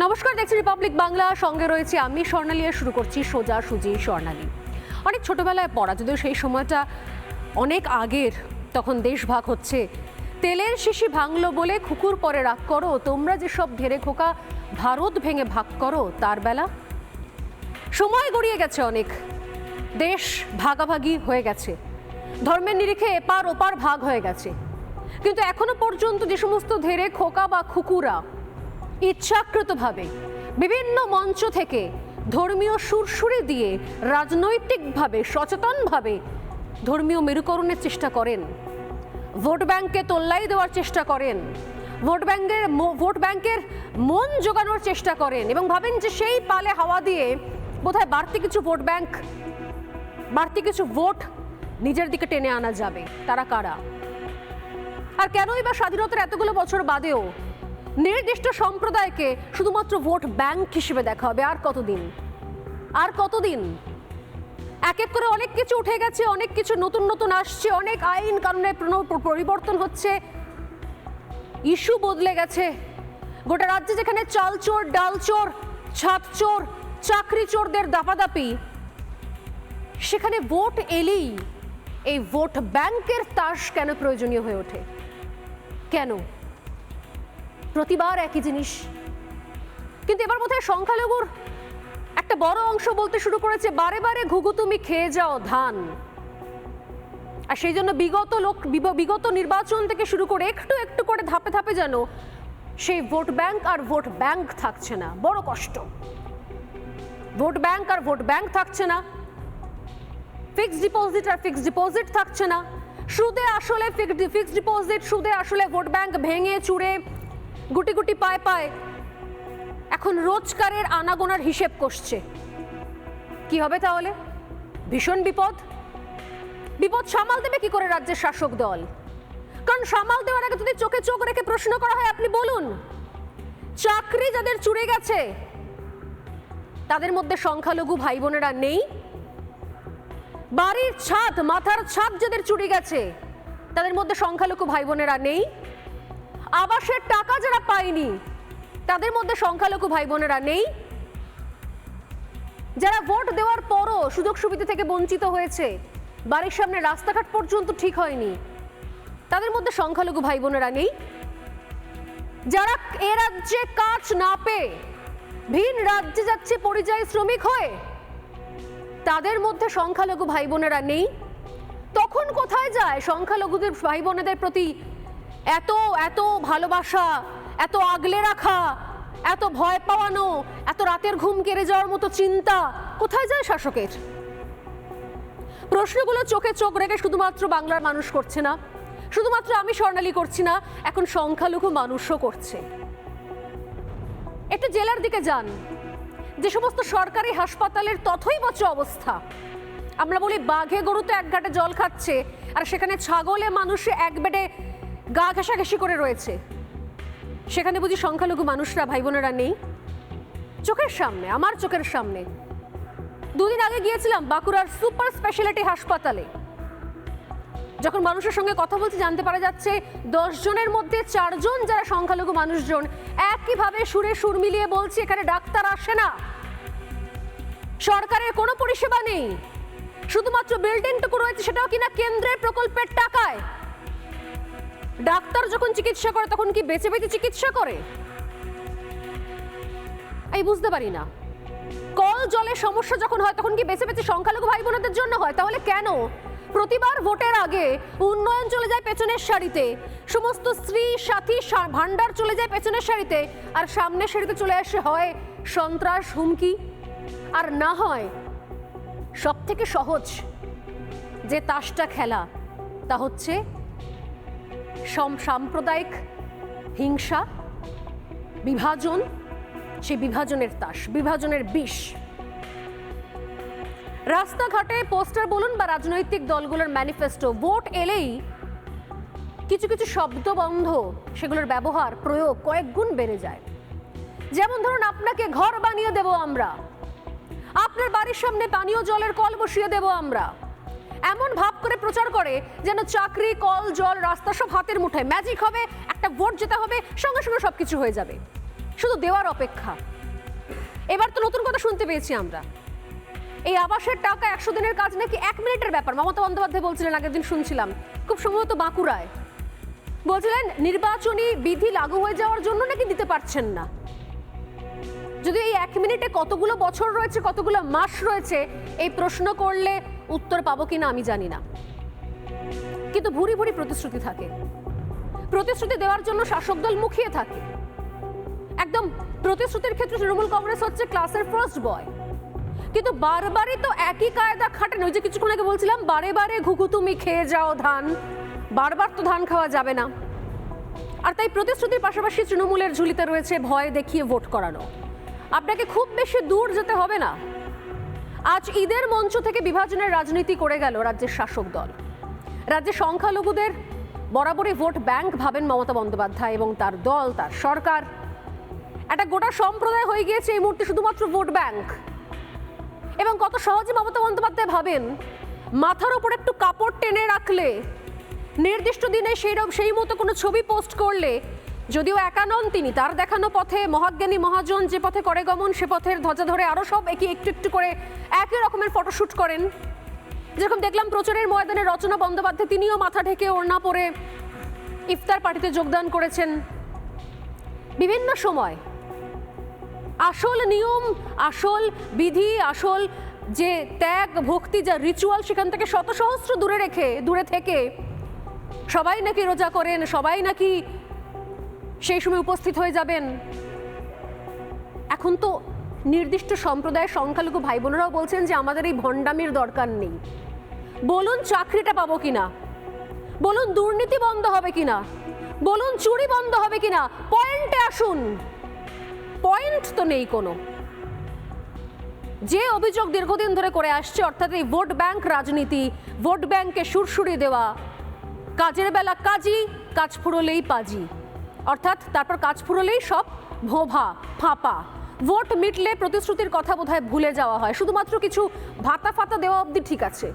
নমস্কার, দেখছি রিপাবলিক বাংলা, সঙ্গে রয়েছে আমি স্বর্ণালী। শুরু করছি সোজা সুজি স্বর্ণালী। অনেক ছোটবেলায় পড়া, যদিও সেই সময়টা অনেক আগের, তখন দেশ ভাগ হচ্ছে। তেলের শিশি ভাঙলো বলে কুকুর পরে রাগ করো, তোমরা যেসব ঢেরে খোকা ভারত ভেঙে ভাগ করো। তার বেলা সময় গড়িয়ে গেছে, অনেক দেশ ভাগাভাগি হয়ে গেছে, ধর্মের নিরিখে এপার ওপার ভাগ হয়ে গেছে। কিন্তু এখনো পর্যন্ত যে সমস্ত ধেরে খোকা বা কুকুরা ইচ্ছাকৃতভাবে বিভিন্ন মঞ্চ থেকে ধর্মীয় সুরসুরি দিয়ে রাজনৈতিকভাবে সচেতনভাবে ধর্মীয় মেরুকরণের চেষ্টা করেন, ভোট ব্যাংকে তোল্লাই দেওয়ার চেষ্টা করেন, ভোট ব্যাংকের মন জোগানোর চেষ্টা করেন এবং ভাবেন যে সেই পালে হাওয়া দিয়ে বোধহয় বাড়তি কিছু ভোট নিজের দিকে টেনে আনা যাবে। তারা কারা, আর কেনই বা স্বাধীনতার এতগুলো বছর বাদেও নির্দিষ্ট সম্প্রদায়কে শুধুমাত্র ভোট ব্যাংক হিসেবে দেখা হবে? আর কতদিন? এক এক করে অনেক কিছু উঠে গেছে, অনেক কিছু নতুন নতুন আসছে, অনেক আইন কানুনের পরিবর্তন হচ্ছে, ইস্যু বদলে গেছে। গোটা রাজ্যে যেখানে চাল চোর, ডাল চোর, ছাদ চোর, চাকরি চোরদের দাপাদাপি, সেখানে ভোট এলেই এই ভোট ব্যাংকের তাস কেন প্রয়োজনীয় হয়ে ওঠে? কেন প্রতিবার একই জিনিস? কিন্তু এবার বোধহয় সংখ্যালঘুর একটা বড় অংশ বলতে শুরু করেছে, বারে বারে ঘুঘু তুমি খেয়ে যাও ধান। আর সেই জন্য বিগত নির্বাচন থেকে শুরু করে একটু একটু করে ধাপে ধাপে যেন সেই ভোট ব্যাংক থাকছে না। বড় কষ্ট। ভোট ব্যাংক থাকছে না, ফিক্সড ডিপোজিট থাকছে না, সুদে আসলে ফিক্সড ডিপোজিট, সুদে আসলে ভোট ব্যাংক ভেঙে চুরে গুটি গুটি পায় এখন রোজগারের আনাগোনার হিসেব কষছে। কি হবে তাহলে? ভীষণ বিপদ সামাল দেবে কি করে রাজ্যের শাসক দল? কারণ সামাল দেওয়ার আগে যদি চোখে চোখ রেখে প্রশ্ন করা হয়, আপনি বলুন, চাকরি যাদের চুরে গেছে তাদের মধ্যে সংখ্যালঘু ভাই বোনেরা নেই? বাড়ির ছাদ, মাথার ছাদ যাদের চুরি গেছে তাদের মধ্যে সংখ্যালঘু ভাই বোনেরা নেই? আবাসের টাকা যারা পায়নি তাদের মধ্যে সংখ্যালঘু ভাই বোনেরা নেই? যারা ভোট দেওয়ার পরও সুযোগ সুবিধা থেকে বঞ্চিত হয়েছে, বাড়ির সামনে রাস্তাঘাট পর্যন্ত ঠিক হয়নি, তাদের মধ্যে সংখ্যালঘু ভাই বোনেরা নেই? যারা এ রাজ্যে কাজ না পেয়ে ভিন রাজ্যে যাচ্ছে পরিযায়ী শ্রমিক হয়ে, তাদের মধ্যে সংখ্যালঘু ভাই বোনেরা নেই? তখন কোথায় যায় সংখ্যালঘুদের ভাই বোনেদের প্রতি এত ভালোবাসা, এত আগলে রাখা, এত ভয় পাওয়ানো, এত রাতের ঘুম কেড়ে যাওয়ার মতো চিন্তা? কোথায় যায় শাসকের? প্রশ্নগুলো চোখে চোখ রেখে শুধুমাত্র বাংলার মানুষ করছে না, শুধুমাত্র আমি স্বর্ণালী করছি না, এখন সংখ্যালঘু মানুষও করছে। একটু জেলার দিকে যান, যে সমস্ত সরকারি হাসপাতালের তথৈবচ অবস্থা। আমরা বলি বাঘে গরুতে এক ঘাটে জল খাচ্ছে, আর সেখানে ছাগলে মানুষে এক বেডে গা ঘেঁষাঘেঁষি করে রয়েছে। সেখানে বুঝি সংখ্যালঘু মানুষরা, ভাই বোনেরা নেই? চোখের সামনে, আমার চোখের সামনে দুদিন আগে গিয়েছিলাম বাঁকুড়ার সুপার স্পেশালিটি হাসপাতালে। যখন মানুষের সঙ্গে কথা বলছি জানতে পারা যাচ্ছে 10 জনের মধ্যে 4 জন যারা সংখ্যালঘু মানুষজন একইভাবে সুরে সুর মিলিয়ে বলছে এখানে ডাক্তার আসে না, সরকারের কোনো পরিষেবা নেই, শুধুমাত্র বিল্ডিংটুকু রয়েছে, সেটাও কিনা কেন্দ্রের প্রকল্পের টাকায়। ডাক্তার যখন চিকিৎসা করে তখন কি বেঁচে বেঁচে চিকিৎসা করে? এই বুঝতে পারি না। কল জলের সমস্যা যখন হয় তখন কি বেঁচে বেঁচে সংখ্যালঘু ভাই বোনদের জন্য হয়? তাহলে কেন প্রতিবার ভোটের আগে উন্নয়ন চলে যায় পেছনের সারিতে, সমস্ত স্ত্রী সাথী ভান্ডার চলে যায় পেছনের সারিতে, আর সামনের সারিতে চলে আসে হয় সন্ত্রাস, হুমকি, আর না হয় সব থেকে সহজ যে তাসটা খেলা, তা হচ্ছে সাম্প্রদায়িক হিংসা, বিভাজন, সেই বিভাজনের তাস, বিভাজনের বিষ। রাস্তাঘাটে পোস্টার বলুন বা রাজনৈতিক দলগুলোর ম্যানিফেস্টো, ভোট এলেই কিছু কিছু শব্দবন্ধ, সেগুলোর ব্যবহার প্রয়োগ কয়েক গুণ বেড়ে যায়। যেমন ধরুন, আপনাকে ঘর বানিয়ে দেব আমরা, আপনার বাড়ির সামনে পানীয় জলের কল বসিয়ে দেব আমরা, এমন ভাব করে প্রচার করে যেন চাকরি, কল, জল, রাস্তা সব হাতের মুঠোয়, ম্যাজিক হবে, একটা ভোট যেতে হবে, সঙ্গে সঙ্গে সবকিছু হয়ে যাবে। শুধু দেওয়ার অপেক্ষা। এবার তো নতুন কথা শুনতে পেয়েছি আমরা, এই আবাসের টাকা 100 দিনের কাজ নাকি 1 মিনিটের ব্যাপার। মমতা বন্দ্যোপাধ্যায় বলছিলেন, আগের দিন শুনছিলাম, খুব সম্ভবত বাঁকুড়ায় বলছিলেন নির্বাচনী বিধি লাগু হয়ে যাওয়ার জন্য নাকি দিতে পারছেন না। যদি এই 1 মিনিটে কতগুলো বছর রয়েছে, কতগুলো মাস রয়েছে, এই প্রশ্ন করলে উত্তর পাবো কিনা আমি জানি না। কিন্তু ভুরি ভুরি প্রতিশ্রুতি থাকে, প্রতিশ্রুতি দেওয়ার জন্য শাসক দল মুখিয়ে থাকে। একদম প্রতিশ্রুতির ক্ষেত্রে তৃণমূল কংগ্রেস হচ্ছে ক্লাসের ফার্স্ট বয়, কিন্তু বারবারই তো একই কায়দা খাটেন। ওই যে কিছুক্ষণ আগে বলছিলাম, বারে বারে ঘুঘু তুমি খেয়ে যাও ধান, বারবার তো ধান খাওয়া যাবে না। আর তাই প্রতিশ্রুতির পাশাপাশি তৃণমূলের ঝুলিতে রয়েছে ভয় দেখিয়ে ভোট করানো। আপনাকে খুব বেশি দূর যেতে হবে না, আজ ঈদের মঞ্চ থেকে বিভাজনের রাজনীতি করে গেল রাজ্যের শাসক দল। রাজ্যে সংখ্যালঘুদের বরাবরই ভোট ব্যাংক ভাবেন মমতা বন্দ্যোপাধ্যায় এবং তার দল, তার সরকার। একটা গোটা সম্প্রদায় হয়ে গিয়েছে এই মুহূর্তে শুধুমাত্র ভোট ব্যাংক। এবং কত সহজে মমতা বন্দ্যোপাধ্যায় ভাবেন, মাথার উপর একটু কাপড় টেনে রাখলে, নির্দিষ্ট দিনে সেই মতো কোনো ছবি পোস্ট করলে, যদিও একা নন তিনি, তার দেখানো পথে মহাজ্ঞানী মহাজন যে পথে করে গমন, সে পথের ধ্বজা ধরে আরও সব একটু একটু করে একই রকমের ফটোশ্যুট করেন। যেরকম দেখলাম প্রচারের ময়দানে রচনা বন্দ্যোপাধ্যায়, তিনিও মাথা ঢেকে ওড়না পরে ইফতার পার্টিতে যোগদান করেছেন। বিভিন্ন সময় আসল নিয়ম, আসল বিধি, আসল যে ত্যাগ ভক্তি, যা রিচুয়াল, সেখান থেকে শত সহস্র দূরে থেকে সবাই নাকি রোজা করেন, সবাই নাকি সেই সময় উপস্থিত হয়ে যাবেন। এখন তো নির্দিষ্ট সম্প্রদায়ের সংখ্যালঘু ভাই বোনেরাও বলছেন যে আমাদের এই ভণ্ডামির দরকার নেই। বলুন চাকরিটা পাবো কিনা, বলুন দুর্নীতি বন্ধ হবে কিনা, বলুন চুরি বন্ধ হবে কিনা, পয়েন্টে আসুন। পয়েন্ট তো নেই কোনো। যে অভিযোগ দীর্ঘদিন ধরে করে আসছে, অর্থাৎ এই ভোট ব্যাংক রাজনীতি, ভোট ব্যাংকে সুরসুরি দেওয়া, কাজের বেলা কাজী, কাজ ফুরলেই পাজি, অর্থাৎ তারপর কাজ ফুরলেই সব ভোভা ফাঁপা। ভোট মিটলে প্রতিশ্রুতির কথা বোধহয় ভুলে যাওয়া হয়, শুধুমাত্র কিছু ভাতা ফাতা দেওয়া অবধি ঠিক আছে।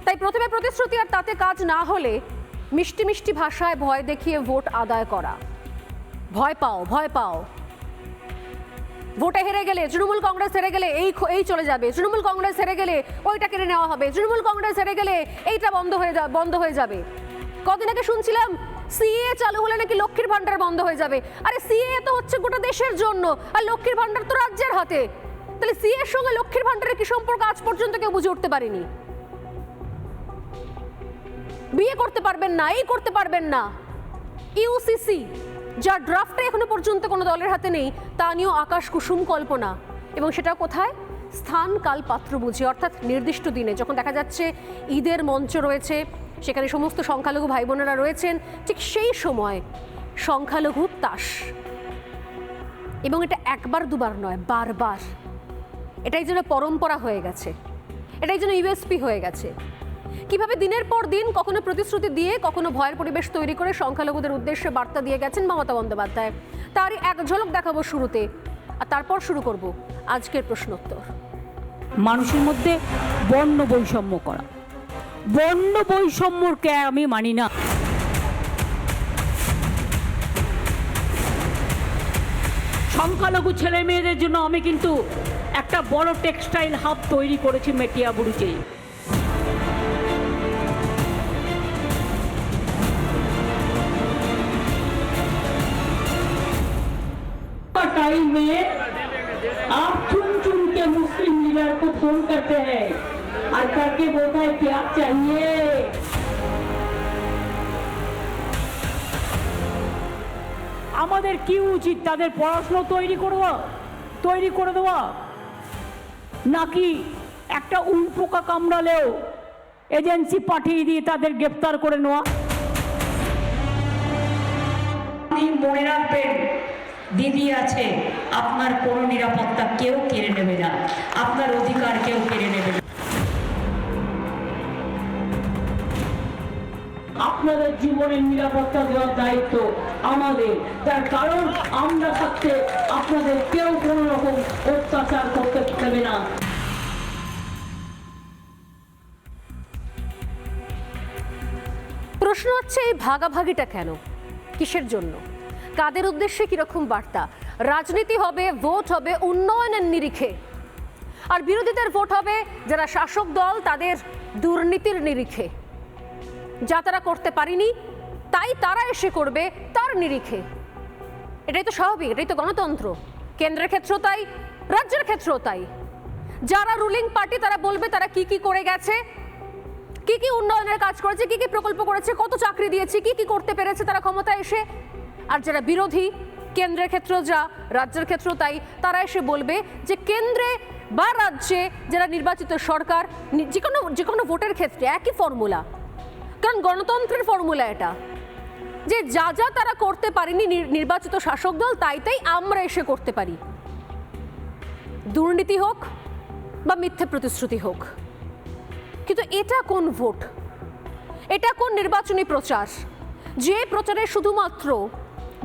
তাই প্রথমে প্রতিশ্রুতি, আর তাতে কাজ না হলে মিষ্টি মিষ্টি ভাষায় ভয় দেখিয়ে ভোট আদায় করা। ভয় পাও, ভয় পাও, ভোটে হেরে গেলে, তৃণমূল কংগ্রেস হেরে গেলে এই চলে যাবে, তৃণমূল কংগ্রেস হেরে গেলে ওইটা কেড়ে নেওয়া হবে, তৃণমূল কংগ্রেস হেরে গেলে এইটা বন্ধ হয়ে যাবে। কদিন আগে শুনছিলাম সিএ চালু হলে নাকি লক্ষ্মীর ভান্ডার বন্ধ হয়ে যাবে। আরে সিএ তো হচ্ছে গোটা দেশের জন্য, আর লক্ষ্মীর ভান্ডার তো রাজ্যের হাতে। তাহলে সিএ এর সঙ্গে লক্ষ্মীর ভান্ডারের কি সম্পর্ক আজ পর্যন্ত কেউ বুঝে উঠতে পারেনি। বিয়ে করতে পারবেন না, এই করতে পারবেন না। ইউসিসি যার ড্রাফটে এখনো পর্যন্ত কোনো দলের হাতে নেই, তা নিয়েও আকাশ কুসুম কল্পনা, এবং সেটা কোথায়? স্থান কাল পাত্র বুঝে, অর্থাৎ নির্দিষ্ট দিনে যখন দেখা যাচ্ছে ঈদের মঞ্চ রয়েছে, সেখানে সমস্ত সংখ্যালঘু ভাই বোনেরা রয়েছেন, ঠিক সেই সময় সংখ্যালঘু তাস। এবং এটা একবার দুবার নয়, বারবার। এটাই যেন পরম্পরা হয়ে গেছে, এটাই যেন ইউএসপি হয়ে গেছে। কিভাবে দিনের পর দিন কখনো প্রতিশ্রুতি দিয়ে, কখনো ভয়ের পরিবেশ তৈরি করে সংখ্যালঘুদের উদ্দেশ্যে বার্তা দিয়ে গেছেন মমতা বন্দ্যোপাধ্যায়। তারই এক ঝলক দেখাবো শুরুতে, আর তারপর শুরু করব আজকের প্রশ্নোত্তর। মানুষের মধ্যে বর্ণ বৈষম্য করা, বর্ণ বৈষম্যকে আমি মানি না। সংখ্যালঘু ছেলে মেয়েদের জন্য আমি কিন্তু একটা বড় টেক্সটাইল হাব তৈরি করেছি মেটিয়াবুরুতে। टाइम में आप चुन चुन के मुस्लिम लीडर को फोन करते हैं और करके बोलता है क्या चाहिए। আমাদের কি উচিত? তাদের পড়াশোনা তৈরি করে দেওয়া, নাকি একটা উল্পোকা কামড়ালেও এজেন্সি পাঠিয়ে দিয়ে তাদের গ্রেফতার করে নেওয়া? মনে রাখবেন, দিদি আছে, আপনার কোনো নিরাপত্তা কেউ কেড়ে নেবে না, আপনার অধিকার কেউ কেড়ে নেবে না। আপনাদের জীবনের নিরাপত্তা দেওয়ার দায়িত্ব আমাদের, তার কারণ আমরা থাকতে আপনাদের কেউ কোনো রকম অত্যাচার করতে পারবে না। প্রশ্ন হচ্ছে, এই ভাগাভাগিটা কেন, কিসের জন্য, কাদের উদ্দেশ্যে, কিরকম বার্তা? রাজনীতি হবে, ভোট হবে উন্নয়নের নিরিখে, আর বিরোধীদের ভোট হবে যারা শাসক দল তাদের দুর্নীতির নিরিখে। যা তারা করতে পারেনি তাই তারা এসে করবে তার নিরিখে। এটাই তো স্বাভাবিক, এটাই তো গণতন্ত্র। কেন্দ্রের ক্ষেত্রেও তাই, রাজ্যের ক্ষেত্রেও তাই। যারা রুলিং পার্টি তারা বলবে তারা কি কি করে গেছে, কি কি উন্নয়নের কাজ করেছে, কি কি প্রকল্প করেছে, কত চাকরি দিয়েছে, কি কি করতে পেরেছে তারা ক্ষমতায় এসে। আর যারা বিরোধী, কেন্দ্রের ক্ষেত্রেও যা রাজ্যের ক্ষেত্রেও তাই, তারা এসে বলবে যে কেন্দ্রে বা রাজ্যে যারা নির্বাচিত সরকার, যে কোনো ভোটের ক্ষেত্রে একই ফর্মুলা, কারণ গণতন্ত্রের ফর্মুলা এটা, যে যা যা তারা করতে পারেনি নির্বাচিত শাসক দল তাই তাই আমরা এসে করতে পারি। দুর্নীতি হোক বা মিথ্যে প্রতিশ্রুতি হোক। কিন্তু এটা কোন ভোট, এটা কোন নির্বাচনী প্রচার, যে প্রচারে শুধুমাত্র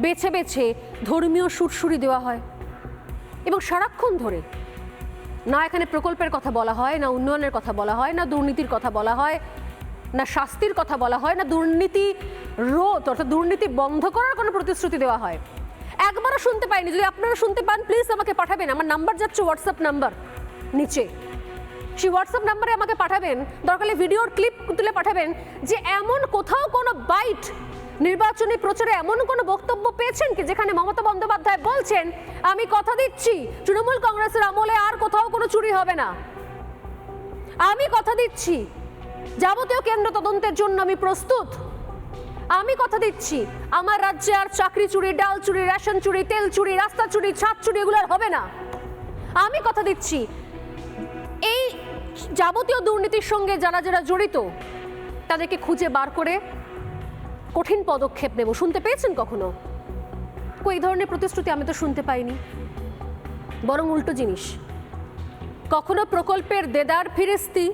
বেছে বেছে ধর্মীয় সুরসুরি দেওয়া হয় এবং সারাক্ষণ ধরে না এখানে প্রকল্পের কথা বলা হয়, না উন্নয়নের কথা বলা হয়, না দুর্নীতির কথা বলা হয়, না শাস্তির কথা বলা হয়, না দুর্নীতি রোধ অর্থাৎ দুর্নীতি বন্ধ করার কোনো প্রতিশ্রুতি দেওয়া হয়। একবারও শুনতে পাইনি। যদি আপনারা শুনতে পান প্লিজ আমাকে পাঠাবেন, আমার নাম্বার যাচ্ছে হোয়াটসঅ্যাপ নাম্বার নিচে, সেই হোয়াটসঅ্যাপ নাম্বারে আমাকে পাঠাবেন, দরকার ভিডিওর ক্লিপ তুলে পাঠাবেন যে এমন কোথাও কোনো বাইট নির্বাচনী প্রচারে এমন কোনো বক্তব্য পেয়েছেন কি যেখানে মমতা বন্দ্যোপাধ্যায় বলছেন আমি কথা দিচ্ছি তৃণমূল কংগ্রেসের আমলে আর কোথাও কোনো চুরি হবে না, আমি কথা দিচ্ছি যাবতীয় কেন্দ্র তদন্তের জন্য আমি প্রস্তুত, আমি কথা দিচ্ছি আমার রাজ্যে আর চাকরি চুরি, ডাল চুরি, রেশন চুরি, তেল চুরি, রাস্তা চুরি, ছাদ চুরি এগুলো আর হবে না, আমি কথা দিচ্ছি এই যাবতীয় দুর্নীতির সঙ্গে যারা যারা জড়িত তাদেরকে খুঁজে বার করে কঠিন পদক্ষেপ নেব। শুনতে পেয়েছেন কখনো এই ধরনের প্রতিশ্রুতি? আমি তো শুনতে পাইনি, বরং উল্টো জিনিস। কখনো প্রকল্পের দেদার ফিরিস্তি,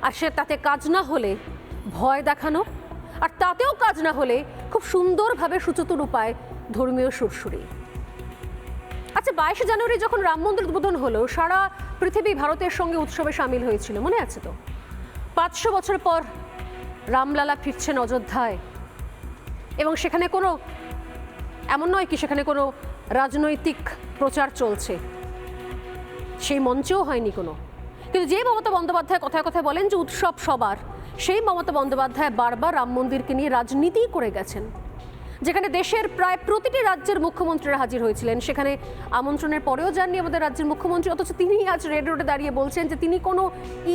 আর সে তাতে কাজ না হলে ভয় দেখানো, আর তাতেও কাজ না হলে খুব সুন্দরভাবে সুচতুর উপায় ধর্মীয় সুরসুরি। আচ্ছা, 22শে জানুয়ারি যখন রাম মন্দির উদ্বোধন হলো সারা পৃথিবী ভারতের সঙ্গে উৎসবে সামিল হয়েছিল, মনে আছে তো? 500 বছর পর রামলালা ফিরছেন অযোধ্যায়, এবং সেখানে কোনো এমন নয় কি সেখানে কোনো রাজনৈতিক প্রচার চলছে, সেই মঞ্চেও হয়নি কোনো। কিন্তু যে মমতা বন্দ্যোপাধ্যায় কথায় কথায় বলেন যে উৎসব সবার, সেই মমতা বন্দ্যোপাধ্যায় বারবার রাম মন্দিরকে নিয়ে রাজনীতি করে গেছেন। যেখানে দেশের প্রায় প্রতিটি রাজ্যের মুখ্যমন্ত্রীরা হাজির হয়েছিলেন, সেখানে আমন্ত্রণের পরেও যাননি আমাদের রাজ্যের মুখ্যমন্ত্রী, অথচ তিনি আজ রেড রোডে দাঁড়িয়ে বলছেন যে তিনি কোনো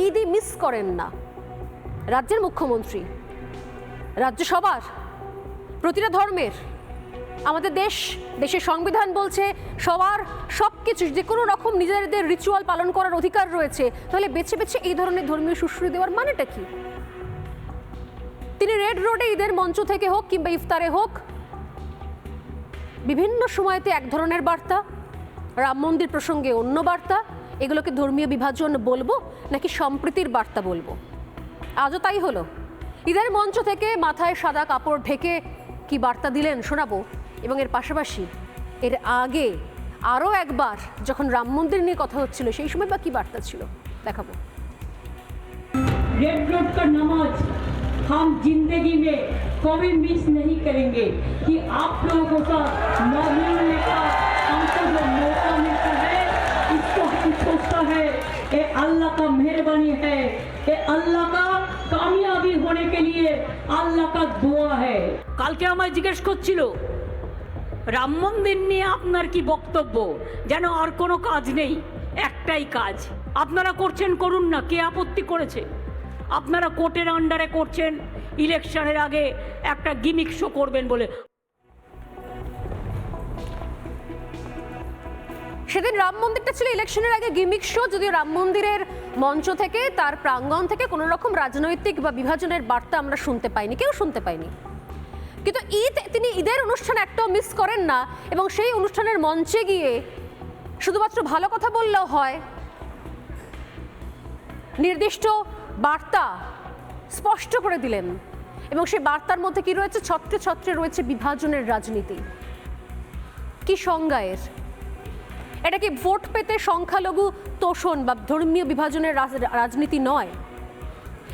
ঈদই মিস করেন না। রাজ্যের মুখ্যমন্ত্রী, রাজ্য সবার, প্রতিটা ধর্মের, আমাদের দেশের সংবিধান বলছে সবার সবকিছু যে কোনো রকম নিজেদের রিচুয়াল পালন করার অধিকার রয়েছে, তাহলে বেছে বেছে এই ধরনের ধর্মীয় সুশ্রী দেওয়ার মানেটা কি? তিনি রেড রোডে ঈদের মঞ্চ থেকে হোক কিংবা ইফতারে হোক বিভিন্ন সময়তে এক ধরনের বার্তা, রাম মন্দির প্রসঙ্গে অন্য বার্তা, এগুলোকে ধর্মীয় বিভাজন বলবো নাকি সম্প্রীতির বার্তা বলবো? আজও তাই হলো। ঈদের মঞ্চ থেকে মাথায় সাদা কাপড় ঢেকে কি বার্তা দিলেন শোনাবো, এবং এর পাশাপাশি এর আগে আরও একবার যখন রাম মন্দির নিয়ে কথা হচ্ছিল সেই সময় বা কি বার্তা ছিল দেখাবো। रेड रोड का नमाज हम जिंदगी में कभी मिस नहीं करेंगे कि आप लोगों को साथ मौजूद मिलने का हमको जो मौका मिलता है इसको हम सोचता है ये अल्लाह का मेहरबानी है, ये अल्लाह का कामयाबी होने के लिए अल्लाह का दुआ है। কালকে আমায় জিজ্ঞেস করছিল রাম মন্দির নিয়ে আপনার কি বক্তব্য, যেন আর কোনো কাজ নেই, একটাই কাজ আপনারা করছেন, করুন না, কে আপত্তি করেছে? আপনারা কোর্টের আন্ডারে করছেন, ইলেকশনের আগে একটা গিমিক শো করবেন বলে। সেদিন রাম মন্দিরটা ছিল ইলেকশনের আগে গিমিক শো, যদিও রাম মন্দিরের মঞ্চ থেকে তার প্রাঙ্গণ থেকে কোনো রকম রাজনৈতিক বা বিভাজনের বার্তা আমরা শুনতে পাইনি, কেউ শুনতে পাইনি। কিন্তু তিনি ঈদের অনুষ্ঠান একটাও মিস করেন না, এবং সেই অনুষ্ঠানের মঞ্চে গিয়ে শুধুমাত্র ভালো কথা বললেও হয়, নির্দিষ্ট বার্তা স্পষ্ট করে দিলেন, এবং সেই বার্তার মধ্যে কি রয়েছে? ছত্রে ছত্রে রয়েছে বিভাজনের রাজনীতি। কি সংজ্ঞায়ের? এটা কি ভোট পেতে সংখ্যালঘু তোষণ বা ধর্মীয় বিভাজনের রাজনীতি নয়?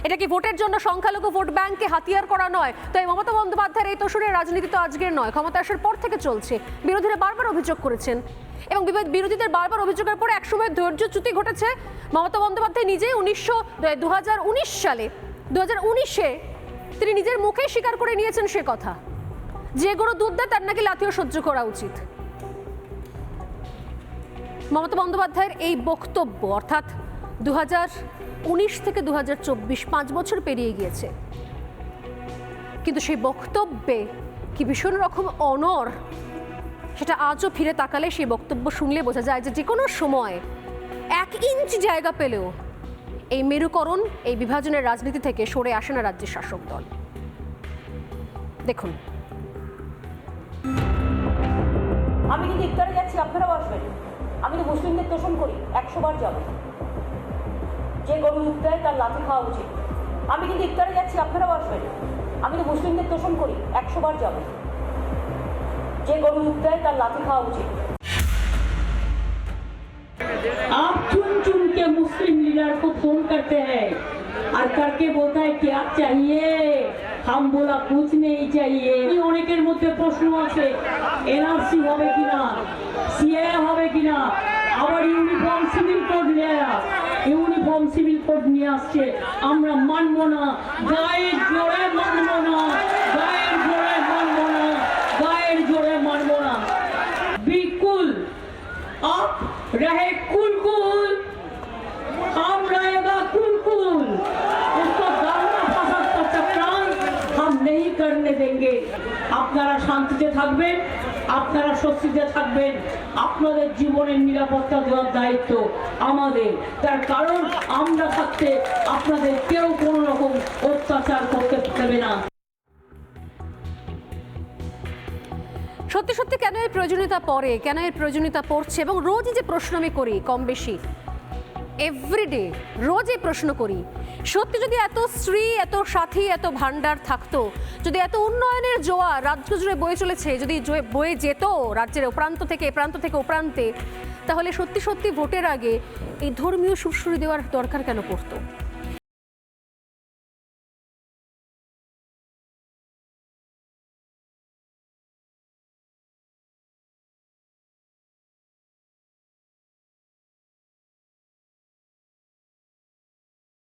এটা কি ভোটের জন্য সংখ্যালঘু ভোট ব্যাংককে হাতিয়ার করা নয়? তো এই মমতা বন্দ্যোপাধ্যায়ের এই তোষণের রাজনীতি তো আজকের নয়, ক্ষমতা আসার পর থেকে চলছে। বিরোধীরা বারবার অভিযোগ করেছেন এবং বিরোধীদের বারবার অভিযোগের পরে একসময় ধৈর্যচ্যুতি ঘটেছে। মমতা বন্দ্যোপাধ্যায় নিজেই 2019 সালে 2019-এ তিনি নিজের মুখে স্বীকার করে নিয়েছেন সে কথা, যে গরু দুধ দেয় তার নাকি লাথিও সহ্য করা উচিত। মমতা বন্দ্যোপাধ্যায়ের এই বক্তব্য, অর্থাৎ 2019 থেকে 2024 5 বছর পেরিয়ে গিয়েছে, কিন্তু সেই বক্তব্যে কি ভীষণ রকম অনড়, সেটা আজও ফিরে তাকালে সেই বক্তব্য শুনলে বোঝা যায় যে কোনো সময় 1 ইঞ্চ জায়গা পেলেও এই মেরুকরণ, এই বিভাজনের রাজনীতি থেকে সরে আসে না রাজ্যের শাসক দল। দেখুন, আমি কিন্তু ইফতারে যাচ্ছি, আপনারাও আসবেন। আমি তো মুসলিমদের তোষণ করি, 100 বার যাব। যে গরু দুধ দেয় তার লাথি খাওয়া উচিত। আমি কিন্তু ইফতারে যাচ্ছি, আপনারাও আসবেন। আমি তো মুসলিমদের তোষণ করি, 100 বার যাব। যে গরু দুধ দেয় তার লাথি খাওয়া উচিত। आप चुन चुन के मुस्लिम लीडर को फोन करते हैं और करके बोलता है क्या चाहिए, हम बोला कुछ नहीं चाहिए। অনেকের মধ্যে প্রশ্ন আছে, এনআরসি হবে কিনা, সিএ হবে কিনা, আবার ইউনিফর্ম সিভিল কোড নিয়ে আসছে। আমরা মানব না, গায়ের জোরে মানব না, গায়ের জোরে মানব না, গায়ের জোরে মানব না। বিকুল आप रहे कुल हम रहेगा कुल उसको दारुणा फासाद का चक्रांत हम नहीं करने देंगे। আপনারা শান্তিতে থাকবেন, আপনারা স্বস্তিতে থাকবেন, আপনাদের জীবনের নিরাপত্তা দেওয়ার দায়িত্ব আমাদের। তার কারণ আমরা থাকতে আপনাদের কেউ কোনো রকম অত্যাচার করতে পারবে না। সত্যি সত্যি কেন এর প্রয়োজনীয়তা পড়ে, কেন এর প্রয়োজনীয়তা পড়ছে, এবং রোজই যে প্রশ্ন আমি করি, কম বেশি এভরিডে রোজ এই প্রশ্ন করি, সত্যি যদি এত স্ত্রী, এত সাথী, এত ভান্ডার থাকতো, যদি এত উন্নয়নের জোয়ার রাজ্য জুড়ে বয়ে চলেছে, যদি বয়ে যেত রাজ্যের প্রান্ত থেকে এ প্রান্ত থেকে ও প্রান্তে, তাহলে সত্যি সত্যি ভোটের আগে এই ধর্মীয় সুরসুরি দেওয়ার দরকার কেন পড়তো?